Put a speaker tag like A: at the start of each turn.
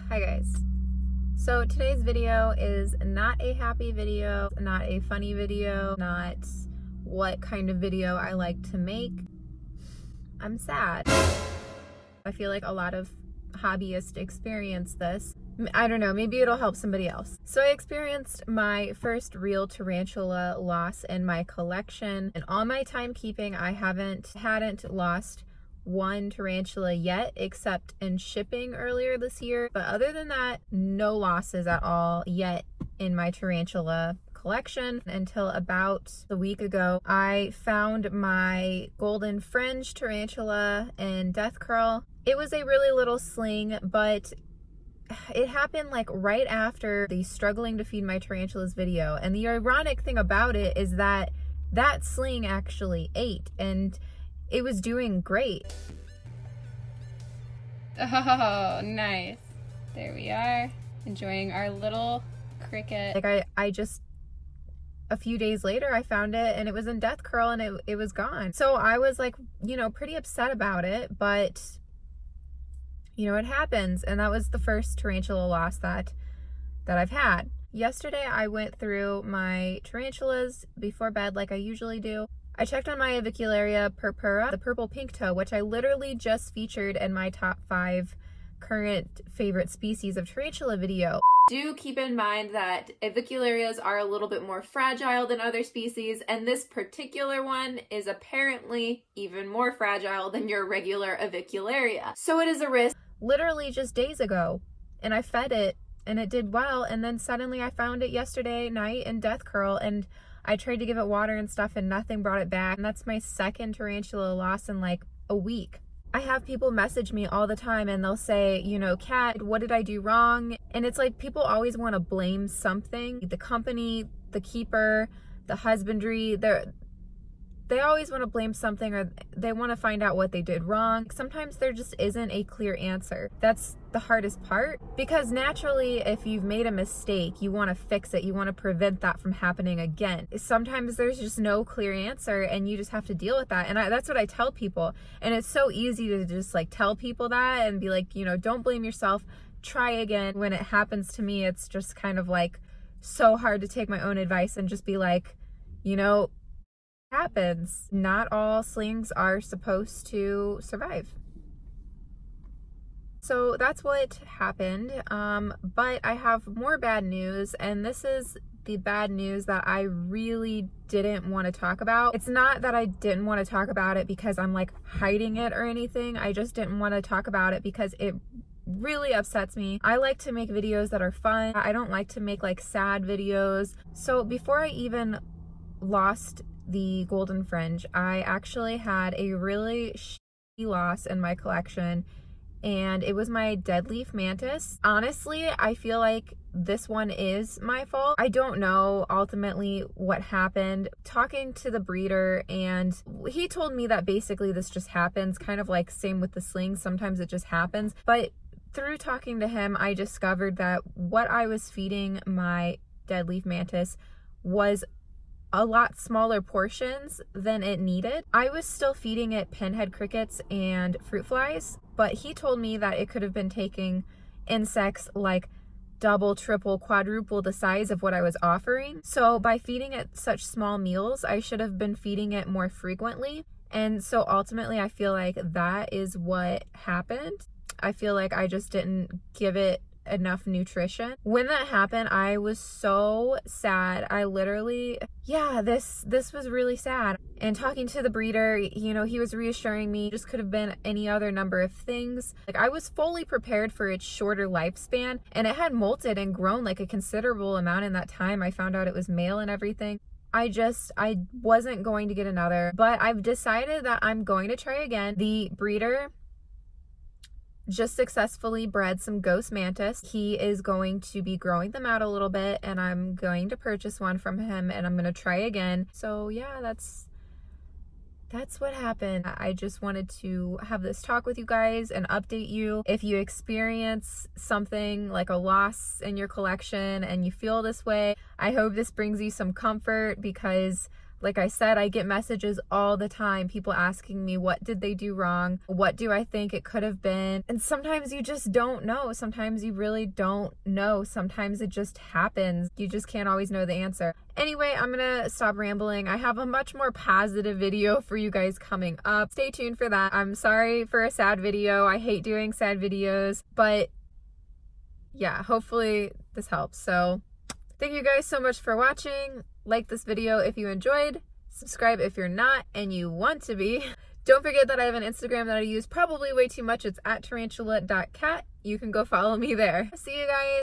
A: Hi guys. So today's video is not a happy video, not a funny video, not what kind of video I like to make. I'm sad. I feel like a lot of hobbyists experience this. I don't know, maybe it'll help somebody else. So I experienced my first real tarantula loss in my collection. In all my timekeeping, I hadn't lost one tarantula yet, except in shipping earlier this year. But other than that, no losses at all yet in my tarantula collection until about a week ago. I found my golden fringe tarantula in death curl. It was a really little sling, but it happened like right after the struggling to feed my tarantulas video. And the ironic thing about it is that that sling actually ate, and it was doing great.
B: Oh, nice. There we are, enjoying our little cricket.
A: Like I just, a few days later, I found it and it was in death curl and it was gone. So I was like, you know, pretty upset about it, but you know, it happens. And that was the first tarantula loss that I've had. Yesterday, I went through my tarantulas before bed like I usually do. I checked on my Avicularia purpura, the purple pink toe, which I literally just featured in my top 5 current favorite species of tarantula video. Do keep in mind that Avicularias are a little bit more fragile than other species, and this particular one is apparently even more fragile than your regular Avicularia. So it is a risk. Literally just days ago, and I fed it and it did well, and then suddenly I found it yesterday night in death curl, and I tried to give it water and stuff and nothing brought it back. And that's my second tarantula loss in like a week. I have people message me all the time and they'll say, you know, Kat, what did I do wrong? And it's like people always want to blame something. The company, the keeper, the husbandry, they always want to blame something, or they want to find out what they did wrong. Sometimes there just isn't a clear answer. That's the hardest part, because naturally, if you've made a mistake, you want to fix it. You want to prevent that from happening again. Sometimes there's just no clear answer and you just have to deal with that. And that's what I tell people. And it's so easy to just like tell people that and be like, you know, don't blame yourself, try again. When it happens to me, it's just kind of like so hard to take my own advice and just be like, you know, happens. Not all slings are supposed to survive. So that's what happened. But I have more bad news, and this is the bad news that I really didn't want to talk about. It's not that I didn't want to talk about it because I'm like hiding it or anything. I just didn't want to talk about it because it really upsets me. I like to make videos that are fun. I don't like to make like sad videos. So before I even lost the golden fringe, I actually had a really shitty loss in my collection, and it was my deadleaf mantis. Honestly, I feel like this one is my fault. I don't know ultimately what happened. Talking to the breeder, and he told me that basically this just happens, kind of like same with the slings, sometimes it just happens. But through talking to him, I discovered that what I was feeding my deadleaf mantis was a lot smaller portions than it needed. I was still feeding it pinhead crickets and fruit flies, but he told me that it could have been taking insects like double, triple, quadruple the size of what I was offering. So by feeding it such small meals, I should have been feeding it more frequently. And so ultimately, I feel like that is what happened. I feel like I just didn't give it enough nutrition. When that happened, I was so sad. I literally, yeah, this was really sad. And talking to the breeder, you know, he was reassuring me it just could have been any other number of things. Like, I was fully prepared for its shorter lifespan, and it had molted and grown like a considerable amount in that time. I found out it was male and everything. I wasn't going to get another, but I've decided that I'm going to try again. The breeder just successfully bred some ghost mantis. He is going to be growing them out a little bit, and I'm going to purchase one from him, and I'm going to try again. So yeah, that's what happened. I just wanted to have this talk with you guys and update you. If you experience something like a loss in your collection and you feel this way, I hope this brings you some comfort, because Like I said, I get messages all the time, people asking me, what did they do wrong? What do I think it could have been? And sometimes you just don't know. Sometimes you really don't know. Sometimes it just happens. You just can't always know the answer. Anyway, I'm gonna stop rambling. I have a much more positive video for you guys coming up. Stay tuned for that. I'm sorry for a sad video. I hate doing sad videos, but yeah, hopefully this helps. So thank you guys so much for watching. Like this video if you enjoyed, subscribe if you're not and you want to be. Don't forget that I have an Instagram that I use probably way too much. It's at Tarantula.Kat. You can go follow me there. See you guys.